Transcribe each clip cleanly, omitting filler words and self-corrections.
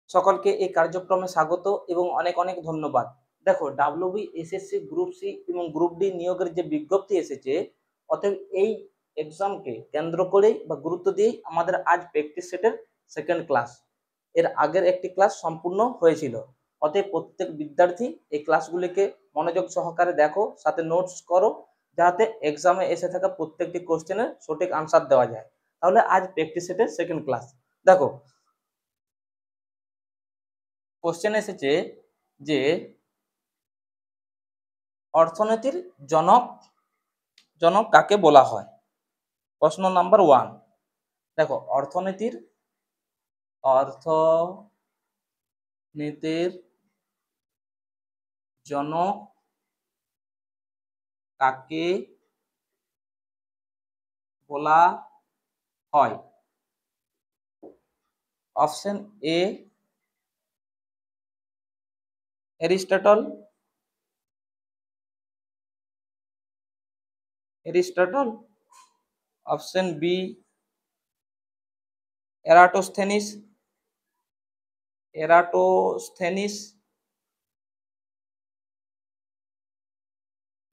সকলকে এই কার্যক্রমে স্বাগত এবং অনেক অনেক ধন্যবাদ। দেখো, ডাব্লিউবি, এসএসসি, গ্রুপ সি এবং গ্রুপ ডি নিয়োগের যে বিজ্ঞপ্তি এসেছে, অতএব এই এক্সামকে কেন্দ্র করেই বা গুরুত্ব দিয়েই আমাদের আজ প্র্যাকটিস সেটের সেকেন্ড ক্লাস। এর আগের একটি ক্লাস সম্পূর্ণ হয়েছিল, অতএব প্রত্যেক বিদ্যার্থী এই ক্লাসগুলিকে মনোযোগ সহকারে দেখো, সাথে নোটস করো, যাতে এক্সামে এসে থাকা প্রত্যেকটি কোশ্চেনের সঠিক আনসার দেওয়া যায়। তাহলে আজ প্র্যাকটিস সেটের সেকেন্ড ক্লাস। দেখো, কোশ্চেন এসেছে যে অর্থনীতির জনক জনক কাকে বলা হয়। প্রশ্ন নাম্বার 1, দেখো, অর্থনীতির জনক কাকে বলা হয়। Option A Aristotle, option B Eratosthenes,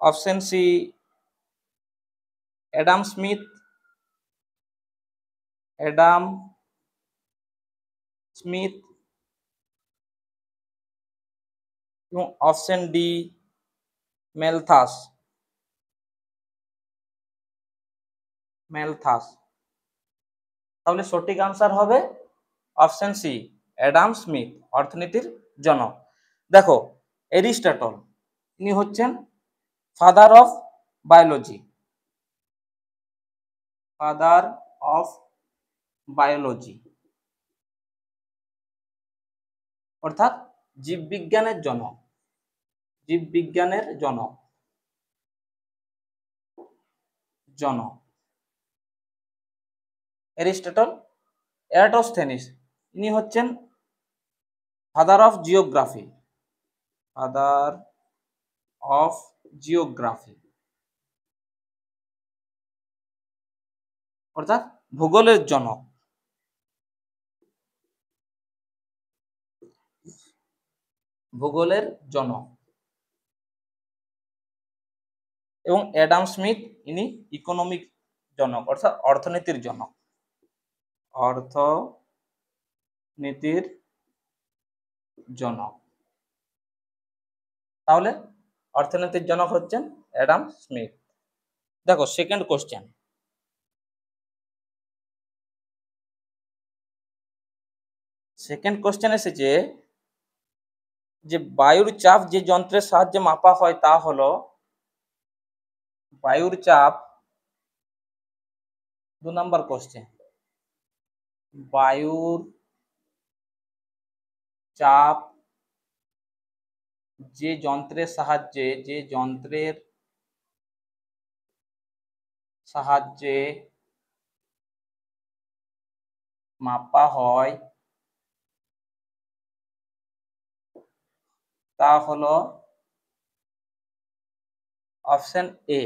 option C Adam Smith, এবং অপশন ডি ম্যালথাস। তাহলে সঠিক আনসার হবে অপশন সি অ্যাডাম স্মিথ, অর্থনীতির জনক। দেখো, এরিস্টটল ইনি হচ্ছেন ফাদার অফ বায়োলজি, অর্থাৎ জীববিজ্ঞানের জনক এরিস্টটল। এরাটোস্থেনিস ইনি হচ্ছেন ফাদার অফ জিওগ্রাফি, অর্থাৎ ভূগোলের জনক। এবং অ্যাডাম স্মিথ ইনি ইকোনমিক জনক, অর্থাৎ অর্থনীতির জনক। তাহলে অর্থনীতির জনক হচ্ছেন অ্যাডাম স্মিথ। দেখো, সেকেন্ড কোশ্চেন এসেছে যে বায়ুর চাপ যে যন্ত্রের সাহায্যে মাপা হয় তা হলো। বায়ুর চাপ, 2 নম্বর কোশ্চেন, বায়ুর চাপ যে যন্ত্রের সাহায্যে মাপা হয় তা হলো অপশন এ।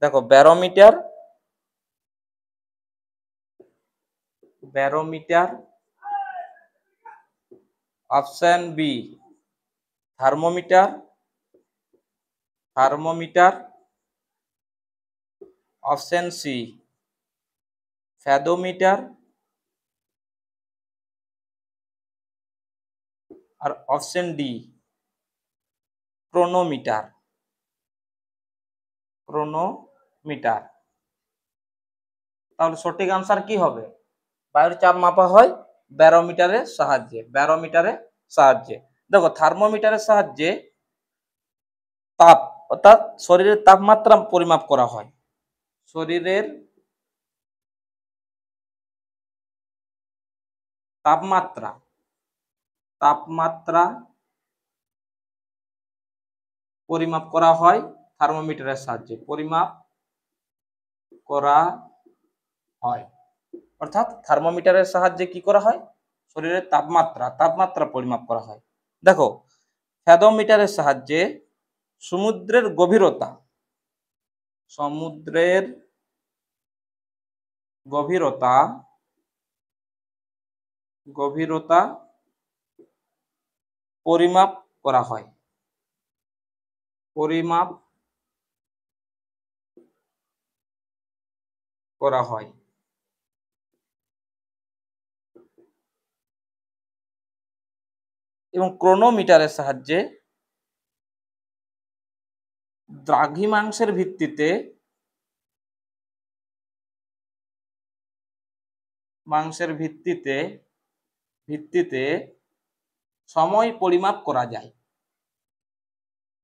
দেখো, barometer, option B thermometer, option C fathometer, আর অপশন ডি ক্রোনোমিটার। তাহলে সঠিক আনসার কি হবে? বায়ুর চাপ মাপা হয় ব্যারোমিটারের সাহায্যে। দেখো, থার্মোমিটারের সাহায্যে তাপ, অর্থাৎ শরীরের তাপমাত্রা পরিমাপ করা হয়। শরীরের তাপমাত্রা পরিমাপ করা হয় থার্মোমিটারের সাহায্যে। অর্থাৎ থার্মোমিটারের সাহায্যে কি করা হয়? শরীরের তাপমাত্রা পরিমাপ করা হয়। দেখো, ফ্যাদোমিটারের সাহায্যে সমুদ্রের গভীরতা পরিমাপ করা হয়। পরিমাপ করা হয়। এবং ক্রোনোমিটারের সাহায্যে দ্রাঘিমাংশের ভিত্তিতে সময় পরিমাপ করা যায়।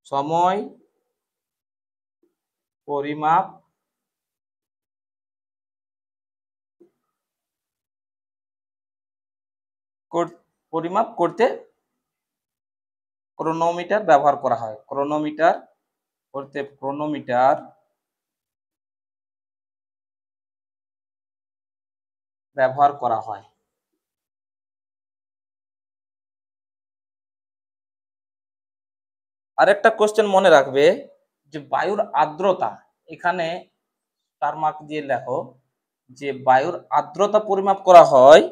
সময় পরিমাপ করতে ক্রোনোমিটার ব্যবহার করা হয়। ক্রোনোমিটার ব্যবহার করা হয়। আরেকটা কোশ্চেন মনে রাখবে যে বায়ুর আর্দ্রতা, এখানে তার মার্ক দিয়ে লেখো যে বায়ুর আর্দ্রতা পরিমাপ করা হয়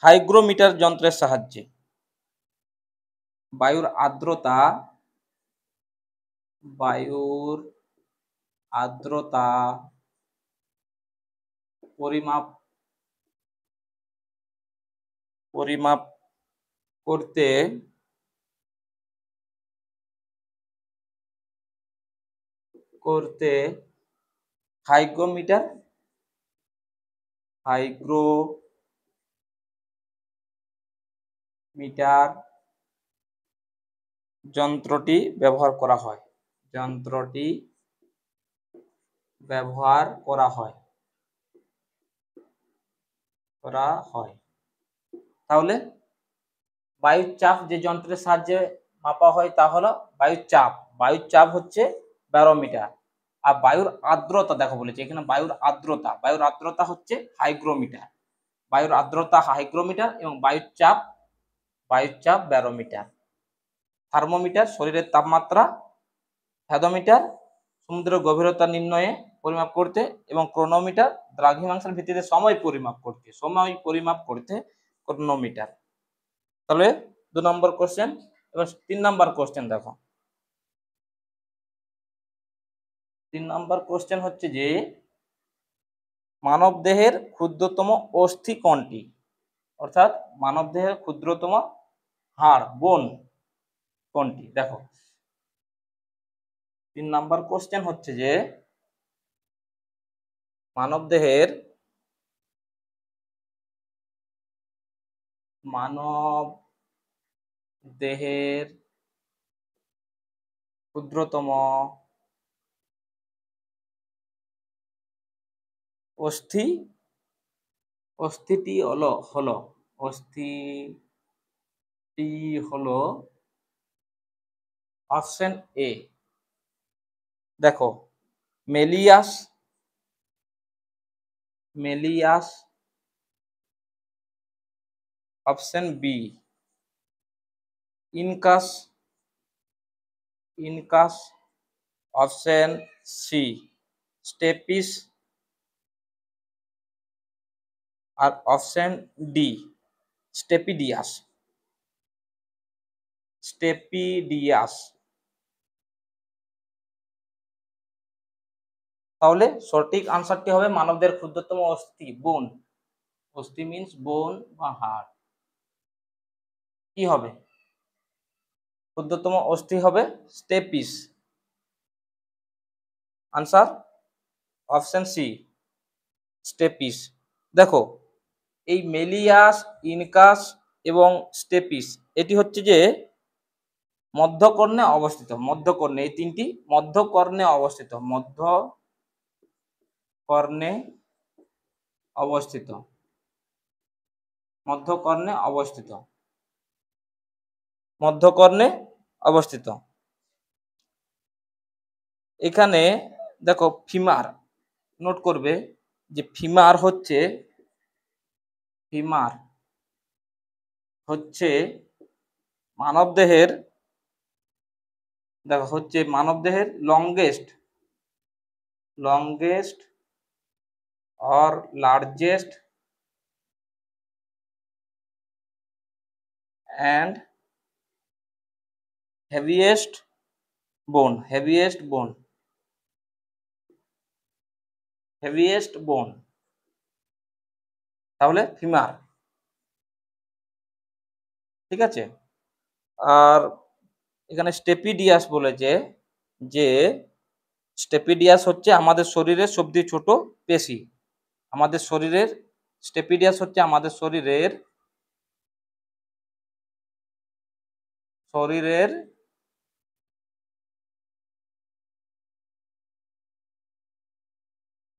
হাইগ্রোমিটার যন্ত্রের সাহায্যে। বায়ুর আর্দ্রতা পরিমাপ করতে হাইগ্রোমিটার যন্ত্রটি ব্যবহার করা হয়। তাহলে বায়ুর চাপ যে যন্ত্রের সাহায্যে মাপা হয় তা হলো বায়ুর চাপ হচ্ছে ব্যারোমিটার। আর বায়ুর আর্দ্রতা দেখো বলেছে এখানে বায়ুর আর্দ্রতা হচ্ছে হাইগ্রোমিটার। বায়ুর আর্দ্রতা হাইগ্রোমিটার এবং বায়ুর চাপ ব্যারোমিটার। থার্মোমিটার শরীরের তাপমাত্রা, ভেদোমিটার সমুদ্রের গভীরতা নির্ণয়ে পরিমাপ করতে, এবং ক্রোনোমিটার দ্রাঘিমাংশের ভিত্তিতে সময় পরিমাপ করতে ক্রোনোমিটার। তাহলে 2 নম্বর কোশ্চেন। এবার 3 নম্বর কোশ্চেন দেখো। 3 নম্বর কোশ্চেন হচ্ছে যে মানবদেহের ক্ষুদ্রতম অস্থি কোনটি? অর্থাৎ মানবদেহের ক্ষুদ্রতম হাড় বোন কোনটি? দেখো 3 নম্বর কোশ্চেন হচ্ছে যে মানবদেহের ক্ষুদ্রতম অস্থিটি হলো অপশন এ। দেখো malleus, option B incus, option C stapes, আর অপশন ডি স্টেপিডিয়াস। তাহলে সঠিক আনসারটি হবে মানবদের ক্ষুদ্রতম অস্থি বোন। অস্থি মিন্স বোন বা হাড়। কি হবে? ক্ষুদ্রতম অস্থি হবে stapes. Answer option C stapes. দেখো এই মেলিয়াস, ইনকাস এবং স্টেপিস এটি হচ্ছে যে মধ্যকর্ণে অবস্থিত। এই তিনটি মধ্যকর্ণে অবস্থিত। এখানে দেখো ফিমার নোট করবে যে ফিমার হচ্ছে মানবদেহের longest or largest and heaviest বোন, হেভিয়েস্ট বোন, হেভিয়েস্ট বোন, তাহলে ফিমার। ঠিক আছে। আর এখানে স্টেপিডিয়াস বলেছে যে স্টেপিডিয়াস হচ্ছে আমাদের শরীরের সবচেয়ে ছোট পেশি। আমাদের শরীরের স্টেপিডিয়াস হচ্ছে আমাদের শরীরের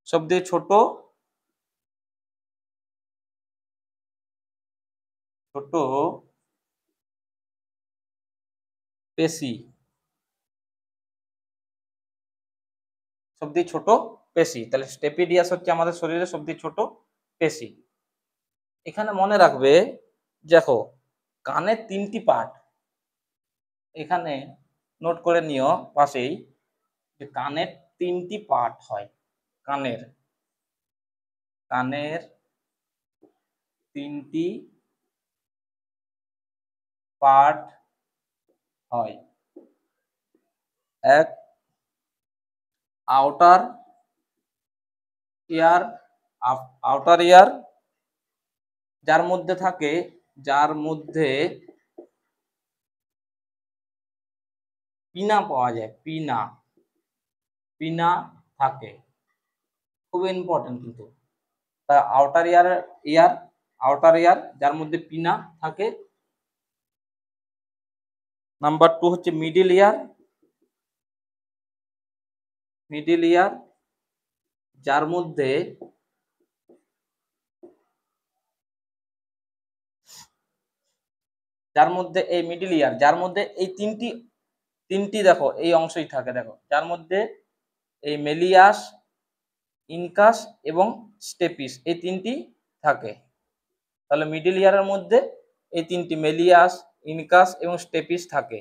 সবচেয়ে ছোট ছোট পেশি, সবচেয়ে ছোট পেশি। তাহলে স্টেপিডিয়াস হচ্ছে আমাদের শরীরের সবচেয়ে ছোট পেশি। এখানে মনে রাখবে, দেখো কানের 3টি পার্ট, এখানে নোট করে নিও পাশেই, যে কানের 3টি পার্ট হয়। কানের কানের 3টি পার্ট হয়। এক, আউটার ইয়ার, আউটার ইয়ার, যার মধ্যে পিনা পাওয়া যায়, পিনা থাকে, খুব ইম্পর্টেন্ট কিন্তু। তা আউটার ইয়ার যার মধ্যে পিনা থাকে। নাম্বার 2 হচ্ছে মিডল ইয়ার, যার মধ্যে এই মিডল ইয়ার, যার মধ্যে এই তিনটি দেখো এই অংশই থাকে, দেখো যার মধ্যে এই মেলিয়াস, ইনকাস এবং স্টেপিস এই তিনটি থাকে। তাহলে মিডল ইয়ারের মধ্যে এই তিনটি মেলিয়াস, ইনকাস এবং স্টেপিস থাকে।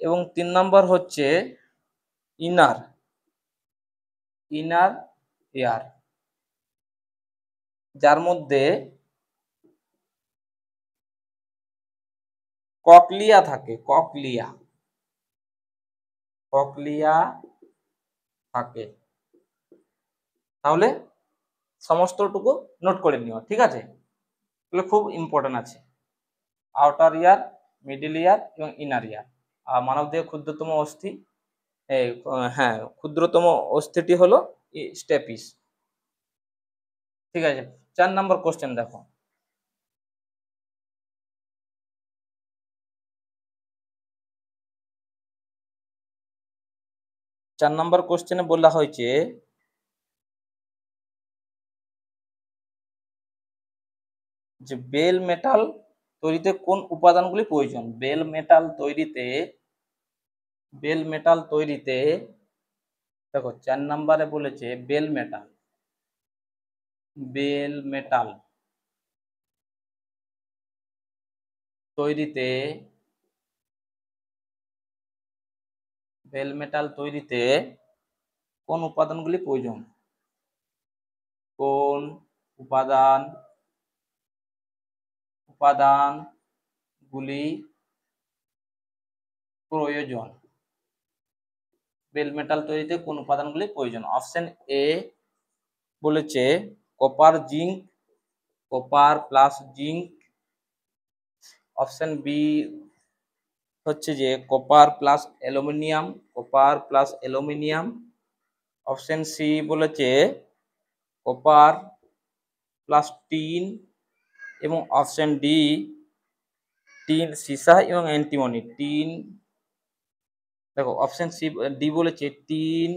এবং 3 নম্বর হচ্ছে ইনার ইয়ার, যার মধ্যে ককলিয়া থাকে, ককলিয়া থাকে। তাহলে সমস্তটুকু নোট করে নিও, ঠিক আছে? এগুলো খুব ইম্পর্টেন্ট আছে। আউটার ইয়ার, মিডল ইয়ার এবং ইনার ইয়ার। আর মানবদেহের ক্ষুদ্রতম অস্থি, হ্যাঁ ক্ষুদ্রতম অস্থিটি হলো স্টেপিস। ঠিক আছে। 4 নম্বর কোশ্চেন দেখো। চার নম্বর কোশ্চেনে বলা হয়েছে যে বেল মেটাল তৈরিতে কোন উপাদানগুলি প্রয়োজন। বেল মেটাল তৈরিতে দেখো 4 নম্বরে বলেছে বেল মেটাল তৈরিতে কোন উপাদানগুলি প্রয়োজন। কোন উপাদানগুলি প্রয়োজন, বেল মেটাল তৈরিতে কোন উপাদানগুলি প্রয়োজন। অপশন এ বলেছে copper plus zinc. Option B হচ্ছে যে copper plus aluminium. Option C বলেছে কপার প্লাস টিন। এবং অপশন ডি টিন, সীসা এবং অ্যান্টিমনি। দেখো অপশন ডি বলেছে টিন,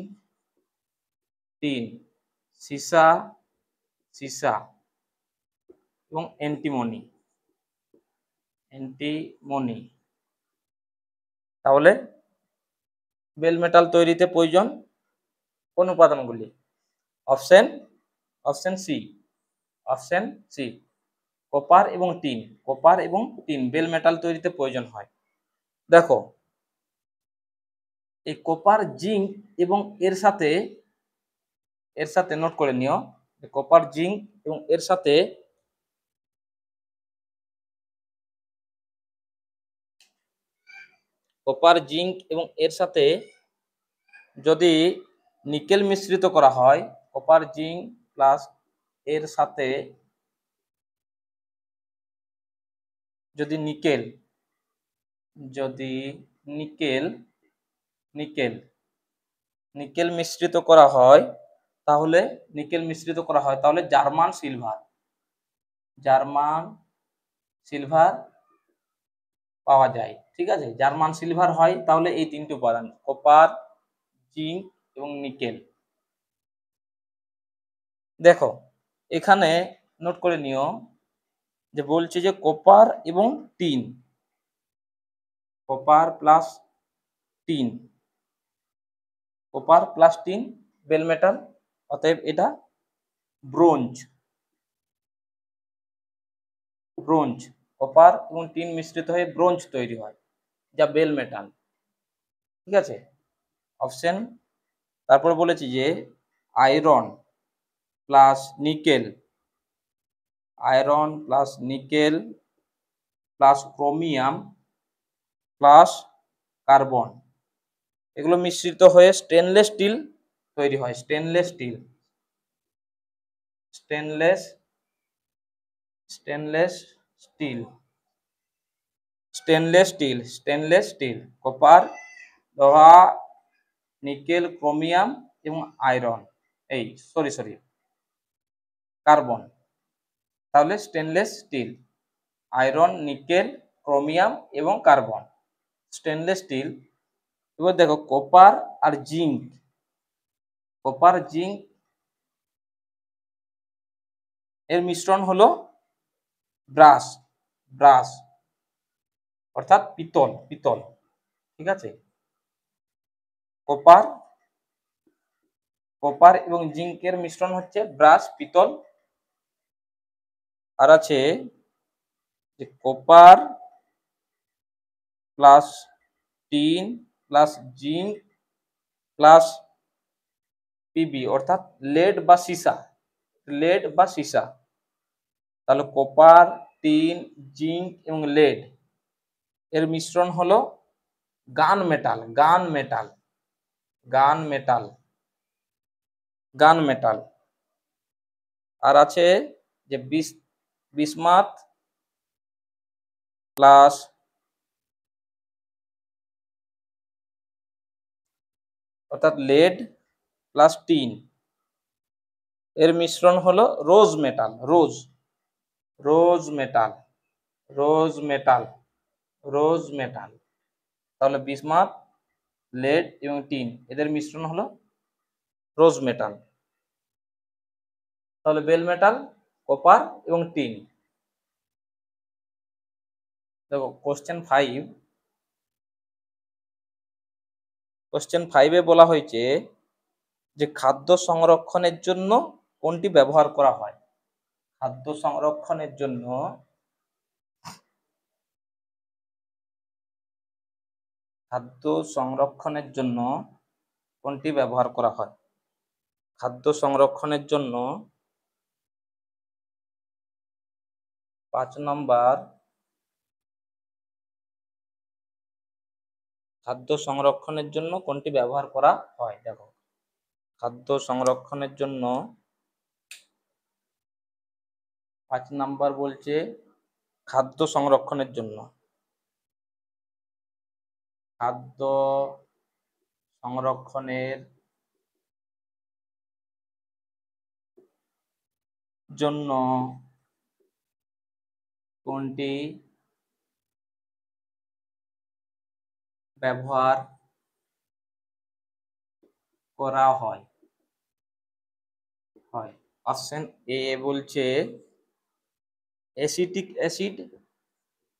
সীসা এবং অ্যান্টিমনি। তাহলে বেল মেটাল তৈরিতে প্রয়োজন কোন উপাদানগুলি। অপশন সি কপার এবং টিন বেল মেটাল তৈরিতে প্রয়োজন হয়। দেখো এই কপার, জিঙ্ক এবং এর সাথে নোট করে নিও, কপার, জিঙ্ক এবং এর সাথে কপার, জিঙ্ক এবং এর সাথে যদি নিকেল মিশ্রিত করা হয়, কপার, জিঙ্ক প্লাস এর সাথে যদি নিকেল যদি নিকেল নিকেল নিকেল মিশ্রিত করা হয় তাহলে জার্মান সিলভার পাওয়া যায়। ঠিক আছে, জার্মান সিলভার হয় তাহলে এই তিনটি উপাদান কপার, জিঙ্ক এবং নিকেল। দেখো এখানে নোট করে নিও যে বলছে যে কপার এবং tin, copper plus tin, copper plus tin bell metal, অতএব এটা ব্রোঞ্জ। ব্রোঞ্জ, কপার এবং টিন মিশ্রিত হয়ে ব্রোঞ্জ তৈরি হয়, যা বেল মেটাল। ঠিক আছে, অপশন। তারপর বলেছি যে iron plus nickel, iron plus nickel plus chromium plus carbon, এগুলো মিশ্রিত হয়ে স্টেনলেস স্টিল তৈরি হয়। Stainless steel, stainless stainless steel stainless steel stainless steel copper, লোহা, নিকেল, ক্রোমিয়াম এবং আয়রন, এই সরি কার্বন, তাহলে stainless steel, iron, nickel, chromium এবং কার্বন, স্টেনলেস স্টিল। এবার দেখো কপার আর জিঙ্ক, কপার জিঙ্ক এর মিশ্রণ হলো ব্রাশ, ব্রাশ অর্থাৎ পিতল, পিতল। ঠিক আছে, কপার কপার এবং জিঙ্কের মিশ্রণ হচ্ছে ব্রাশ, পিতল। আর আছে যে copper plus tin plus zinc plus PB অর্থাৎ লেড বা সীসা, লেড বা সীসা। তাহলে কপার, টিন, জিঙ্ক এবং লেড এর মিশ্রণ হলো গান মেটাল, গান মেটাল, গান মেটাল, গান মেটাল। আর আছে যে বিসমাথ প্লাস অর্থাৎ লেড প্লাস টিন এর মিশ্রণ হলো রোজ মেটাল, রোজ, রোজ মেটাল, রোজ মেটাল, রোজ মেটাল। তাহলে বিসমাথ, লেড এবং টিন এদের মিশ্রণ হলো রোজ মেটাল। তাহলে বেল মেটাল, কপার এবং টিন। দেখো কোশ্চেন 5-এ বলা হয়েছে যে খাদ্য সংরক্ষণের জন্য কোনটি ব্যবহার করা হয়? খাদ্য সংরক্ষণের জন্য খাদ্য সংরক্ষণের জন্য কোনটি ব্যবহার করা হয়? খাদ্য সংরক্ষণের জন্য 5 নম্বর, খাদ্য সংরক্ষণের জন্য কোনটি ব্যবহার করা হয়? দেখো খাদ্য সংরক্ষণের জন্য 5 নাম্বার বলছে খাদ্য সংরক্ষণের জন্য, খাদ্য সংরক্ষণের জন্য কোনটি ব্যবহার করা হয়? অপশন এ বলছে acetic acid,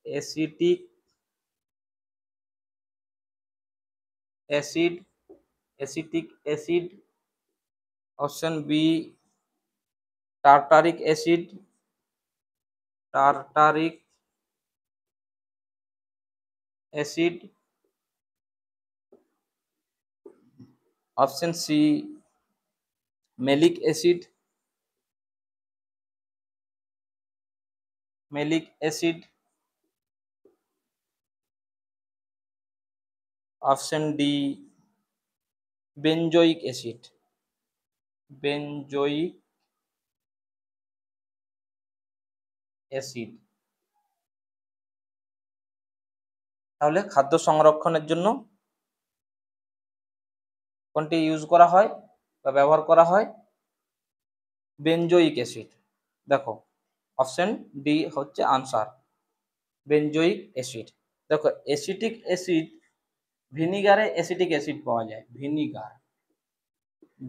acetic acid, acetic acid. Option B tartaric acid, tartaric acid. Option C malic acid, malic acid. Option D benzoic acid. Benzoic acid. তাহলে খাদ্য সংরক্ষণের জন্য কোনটি ইউজ করা হয় বা ব্যবহার করা হয়? Benzoic acid. দেখো অপশন ডি হচ্ছে আনসার, বেনজোইক অ্যাসিড। দেখো অ্যাসিটিক অ্যাসিড, ভিনিগারে অ্যাসিটিক অ্যাসিড পাওয়া যায়, ভিনিগার,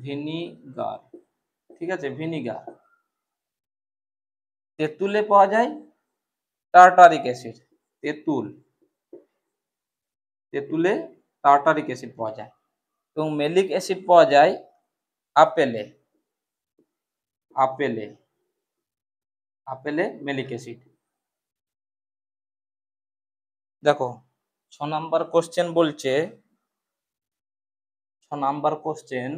ভিনিগার, ঠিক আছে, ভিনিগার। তেঁতুলে পাওয়া যায় টার্টারিক অ্যাসিড, তেঁতুল, তেঁতুলে টার্টারিক অ্যাসিড পাওয়া যায়। এবং মেলিক অ্যাসিড পাওয়া যায় আপেলে, আপেলে, আপেলে মেলিক অ্যাসিড। দেখো 6 নাম্বার কোশ্চেন বলছে, 6 নাম্বার কোশ্চেন,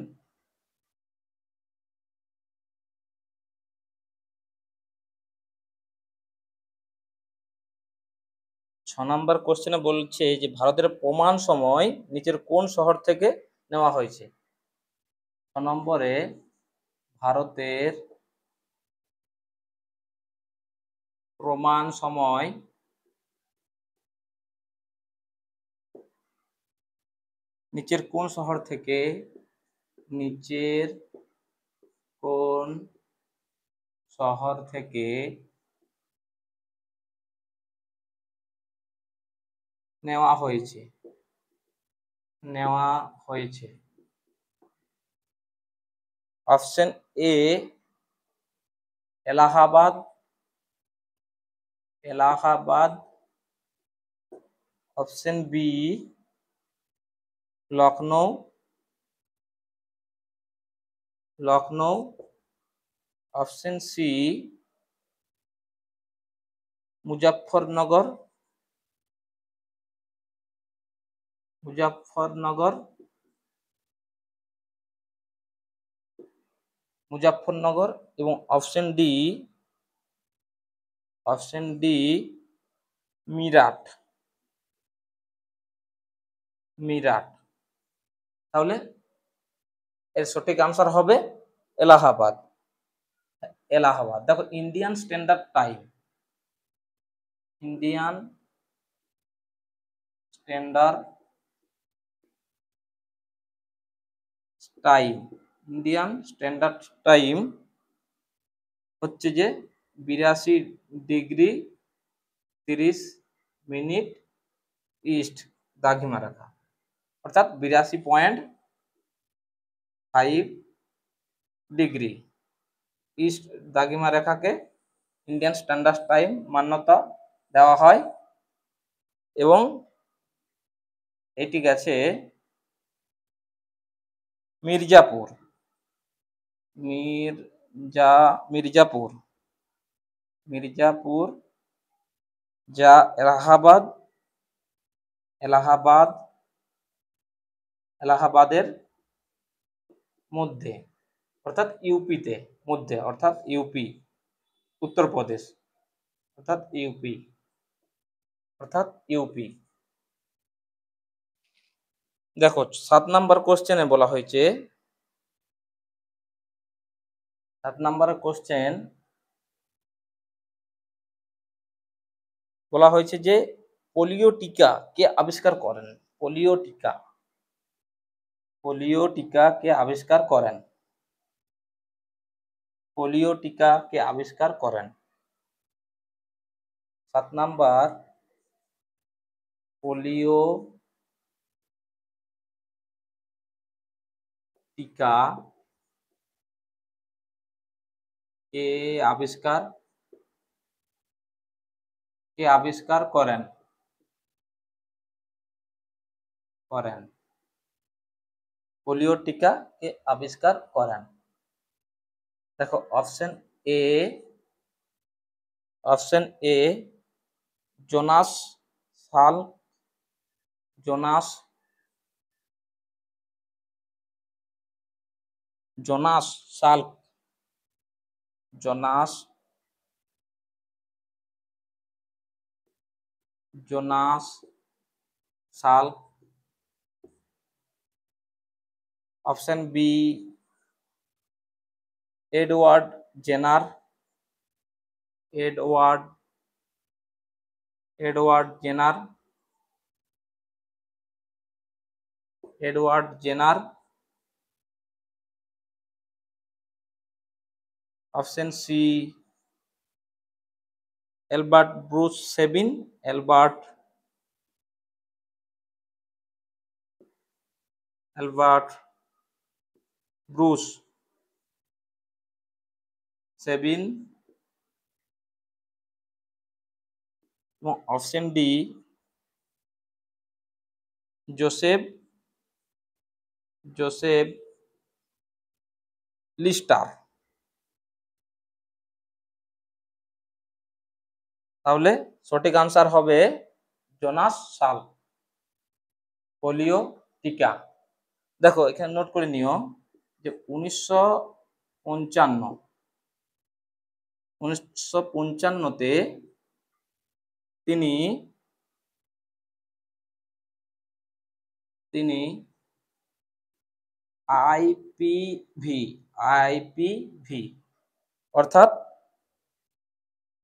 কোশ্চেনে বলছে যে ভারতের প্রমাণ সময় নিচের কোন শহর থেকে নেওয়া হয়েছে? 6 নম্বরে ভারতের প্রমাণ সময় নিচের কোন শহর থেকে, নিচের কোন শহর থেকে নেওয়া হয়েছে, নেওয়া হয়েছে? Option A Allahabad, Allahabad. Option B Lucknow, Lucknow. Option C Muzaffarnagar, Muzaffarnagar, Muzaffarnagar. এবং option D, option D Meerut, Meerut. তাহলে এর সঠিক আনসার হবে এলাহাবাদ, এলাহাবাদ। দেখো Indian standard time, Indian standard time, Indian standard time হচ্ছে যে 82°30' ইস্ট দ্রাঘিমা রেখা, অর্থাৎ 82.5 ডিগ্রি ইস্ট দ্রাঘিমা রেখাকে ইন্ডিয়ান স্ট্যান্ডার্ড টাইম মান্যতা দেওয়া হয়। এবং এটি গেছে মির্জাপুর, মির্জাপুর, মির্জাপুর, যা এলাহাবাদ, এলাহাবাদ, এলাহাবাদের মধ্যে, অর্থাৎ ইউপিতে, মধ্যে অর্থাৎ ইউপি, উত্তরপ্রদেশ, অর্থাৎ ইউপি, অর্থাৎ ইউপি। দেখো 7 নাম্বার কোশ্চেনে বলা হয়েছে, 7 নাম্বারের কোশ্চেন বলা হয়েছে যে পোলিও টিকা কে আবিষ্কার করেন? পোলিও টিকা, পোলিও টিকা কে আবিষ্কার করেন? পোলিও টিকা কে আবিষ্কার করেন? 7 নাম্বার, পোলিও টিকা কে আবিষ্কার, কে আবিষ্কার করেন, করেন? পোলিও টিকা কে আবিষ্কার করেন? দেখো option A, option A Jonas Salk, Jonas, Jonas Salk, Jonas, Jonas Salk. Option B Edward Jenner, Edward Jenner, Edward Jenner. Option C Albert Bruce Sabin, Albert Bruce Sabin. এবং অপশন ডি জোসেফ লিস্টার। তাহলে সঠিক answer হবে Jonas Salk, polio টিকা। দেখো এখানে note করে নিও যে 1955 তিনি আইপিভি অর্থাৎ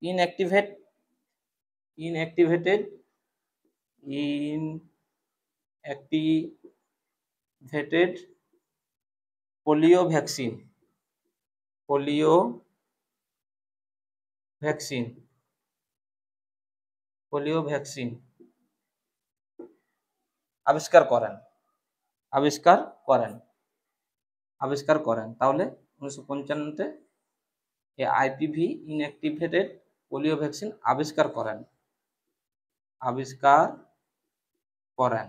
ইনঅ্যাক্টিভেটেড পোলিও ভ্যাকসিন আবিষ্কার করেন। তাহলে 1955 আইপিভি ইনঅ্যাক্টিভেটেড পোলিও ভ্যাকসিন আবিষ্কার করেন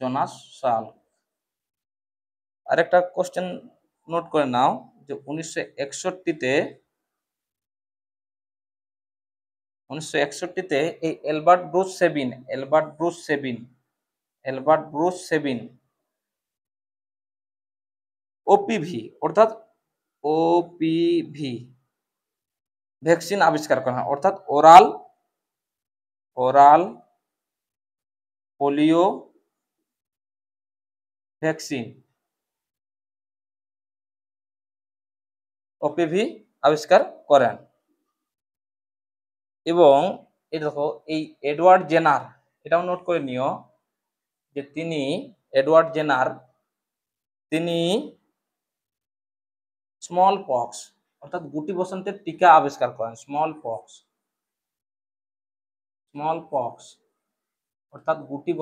জোনাস সাল্ক। আরেকটা কোশ্চেন নোট করে নাও যে 1961 এই এলবার্ট ব্রুস সেবিন ওপিভি অর্থাৎ ভ্যাকসিন আবিষ্কার করেন, অর্থাৎ ওরাল পোলিও ভ্যাকসিন ওপিভি আবিষ্কার করেন। এবং এই দেখো এই এডওয়ার্ড জেনার, এটাও নোট করে নিও যে এডওয়ার্ড জেনার তিনি স্মল পক্স অর্থাৎ গুটি বসন্তের টিকা আবিষ্কার করেন। স্মল পক্স অর্থাৎ গুটি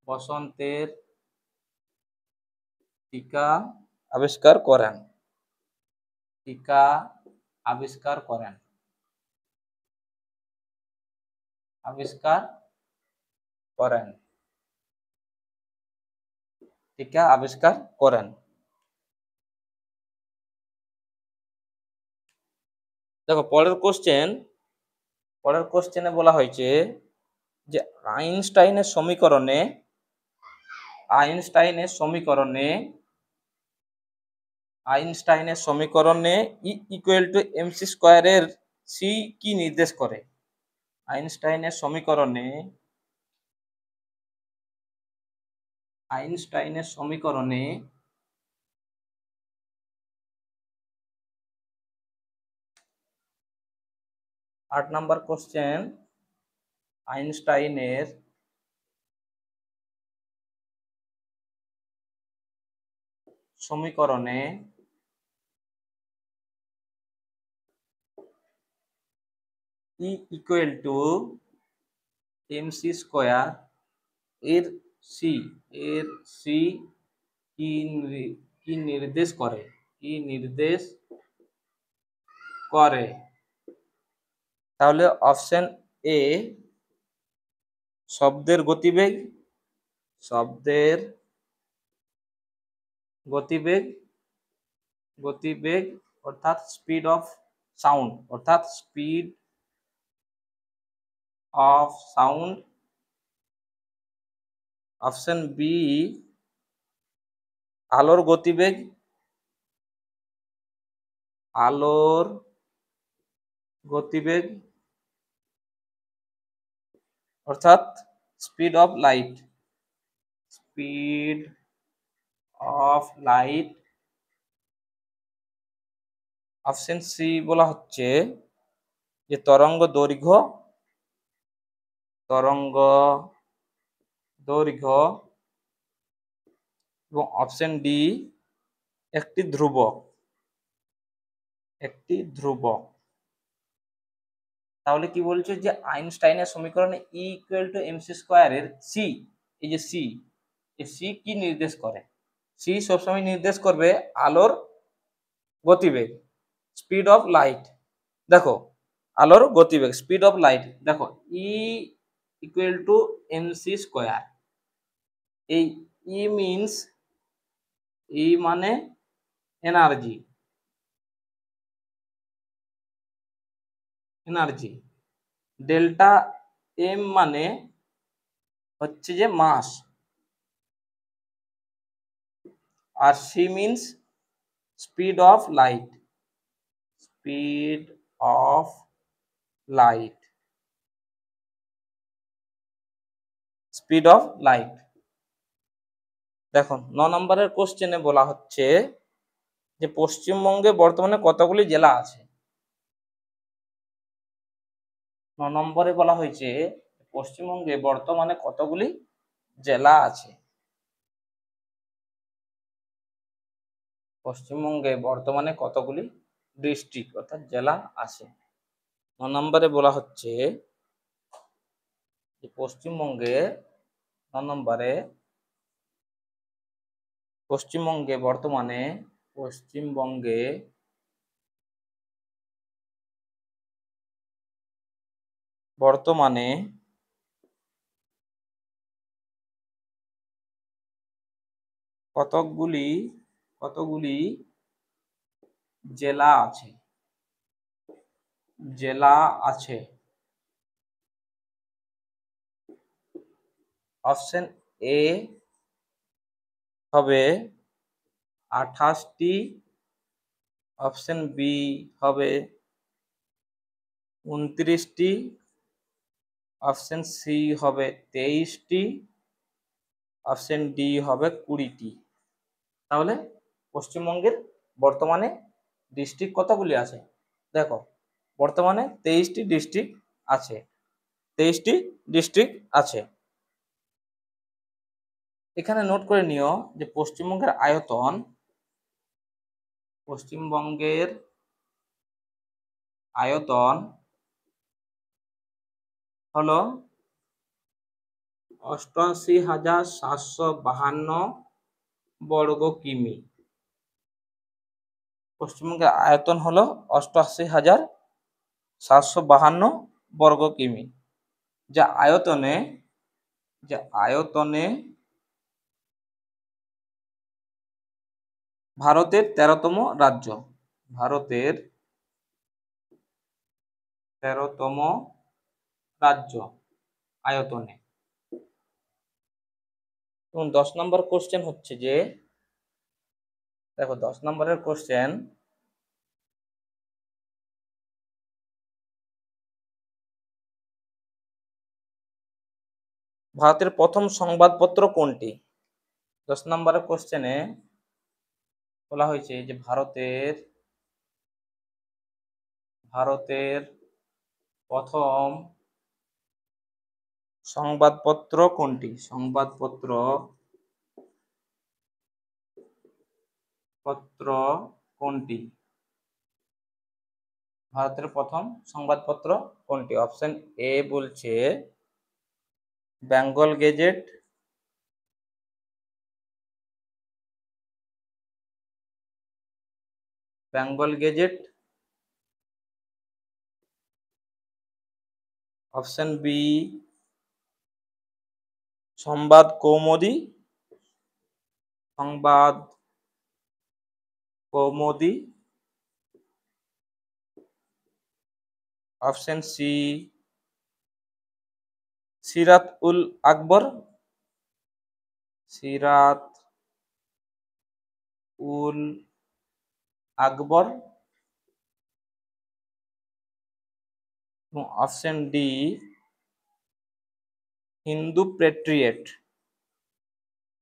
বসন্তের টিকা আবিষ্কার করেন। টিকা আবিষ্কার করেন। দেখো পরের কোশ্চেনে বলা হয়েছে যে আইনস্টাইনের সমীকরণে ই ইকুয়াল টু এমসি স্কয়ারের সি কি নির্দেশ করে? আইনস্টাইনের সমীকরণে 8 নাম্বার কোশ্চেন, আইনস্টাইনের সমীকরণে E equal to MC square এর সি কি নির্দেশ করে? তাহলে অপশন এ শব্দের গতিবেগ অর্থাৎ speed of sound. Option B আলোর গতিবেগ। অর্থাৎ speed of light, speed of light. Option C বলা হচ্ছে যে তরঙ্গ দৈর্ঘ্য, তরঙ্গ দৈর্ঘ্য, এবং অপশন ডি একটি ধ্রুবক, একটি ধ্রুবক। তাহলে কি বলছে যে আইনস্টাইনের সমীকরণে ই ইকুয়াল টু এমসি স্কোয়ারের সি, এই যে সি, এই সি কি নির্দেশ করে? সি সবসময় নির্দেশ করবে আলোর গতিবেগ, স্পিড অফ লাইট। দেখো আলোর গতিবেগ, স্পিড অফ লাইট, দেখো ই ইকুয়াল টু এমসি স্কোয়ার। এই ই মিনস, ই মানে এনার্জি, এনার্জি। ডেল্টা এম মানে হচ্ছে যে মাস, আর C means speed of light, speed of light, speed of light. দেখুন 9 নম্বরের কোশ্চেনে বলা হচ্ছে যে পশ্চিমবঙ্গে বর্তমানে কতগুলি জেলা আছে? 9 নম্বরে বলা হয়েছে পশ্চিমবঙ্গে বর্তমানে কতগুলি জেলা আছে? পশ্চিমবঙ্গে বর্তমানে কতগুলি ডিস্ট্রিক্ট অর্থাৎ জেলা আছে? 9 নম্বরে বলা হচ্ছে যে পশ্চিমবঙ্গে, 9 নম্বরে পশ্চিমবঙ্গে বর্তমানে, পশ্চিমবঙ্গে বর্তমানে কতগুলি, কতগুলি জেলা আছে, জেলা আছে? অপশন এ হবে 28টি, অপশন বি হবে 29টি, অপশন সি হবে 23টি, অপশন ডি হবে 20টি। তাহলে পশ্চিমবঙ্গের বর্তমানে ডিস্ট্রিক্ট কতগুলি আছে? দেখো বর্তমানে 23টি ডিস্ট্রিক্ট আছে, 23টি ডিস্ট্রিক্ট আছে। এখানে নোট করে নিও যে পশ্চিমবঙ্গের আয়তন, পশ্চিমবঙ্গের আয়তন হলো 88,752 বর্গ কিমি। পশ্চিমবঙ্গের আয়তন হলো 88,752 বর্গ কিমি, যা আয়তনে, যা আয়তনে ভারতের 13তম রাজ্য, ভারতের 13তম রাজ্য আয়তনে। এবং 10 নম্বর কোশ্চেন হচ্ছে যে, দেখো 10 নম্বরের কোশ্চেন, ভারতের প্রথম সংবাদপত্র কোনটি? 10 নম্বরের কোশ্চেনে বলা হয়েছে যে ভারতের, ভারতের প্রথম সংবাদপত্র কোনটি? সংবাদপত্র, পত্র কোনটি? ভারতের প্রথম সংবাদপত্র কোনটি? অপশন এ বলছে Bengal Gazette, Bengal Gazette, option B Sambad Kaumudi, Sambad Kaumudi, option C Sirat ul Akbar, Sirat ul Akbar, এবং option D Hindu Patriot,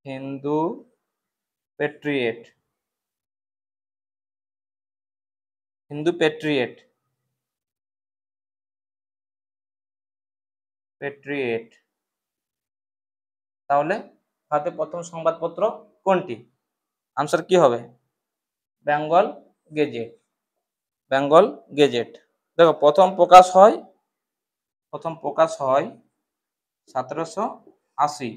Hindu Patriot, Hindu Patriot, Patriot. তাহলে ভারতের প্রথম সংবাদপত্র কোনটি? আনসার কি হবে? Bengal Gazette, Bengal Gazette. দেখো প্রথম প্রকাশ হয় 1780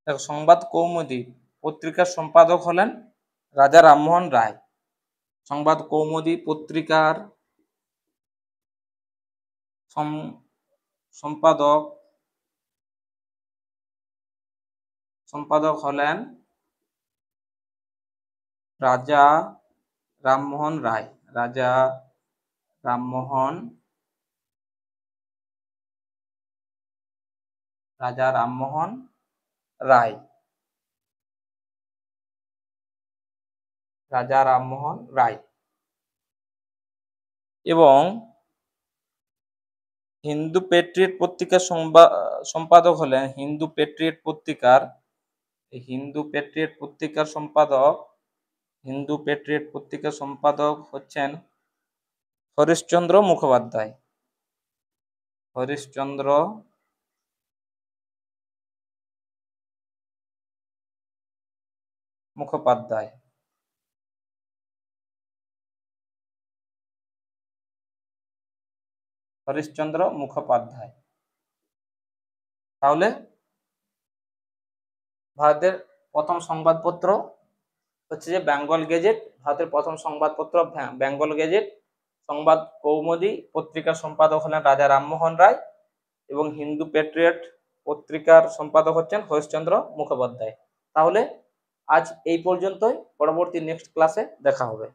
দেখো সংবাদ কৌমুদী পত্রিকার সম্পাদক হলেন রাজা রামমোহন রায়। সংবাদ কৌমুদী পত্রিকার সম্পাদক হলেন রাজা রামমোহন রায়, রাজা রামমোহন রায়, রাজা রামমোহন রায়। এবং হিন্দু পেট্রিয়েট পত্রিকার সম্পাদক হলেন হিন্দু পেট্রিয়েট পত্রিকার সম্পাদক হচ্ছেন হরিশ্চন্দ্র মুখোপাধ্যায়, হরিশ্চন্দ্র মুখোপাধ্যায়। হরিশ্চন্দ্র মুখোপাধ্যায়। তাহলে ভারতের প্রথম সংবাদপত্র হচ্ছে যে বেঙ্গল গেজেট। ভারতের প্রথম সংবাদপত্র বেঙ্গল গেজেট। সংবাদ কৌমুদী পত্রিকার সম্পাদক হলেন রাজা রামমোহন রায় এবং হিন্দু পেট্রিয়ট পত্রিকার সম্পাদক হচ্ছেন হরিশ্চন্দ্র মুখোপাধ্যায়। তাহলে আজ এই পর্যন্তই, পরবর্তী নেক্সট ক্লাসে দেখা হবে।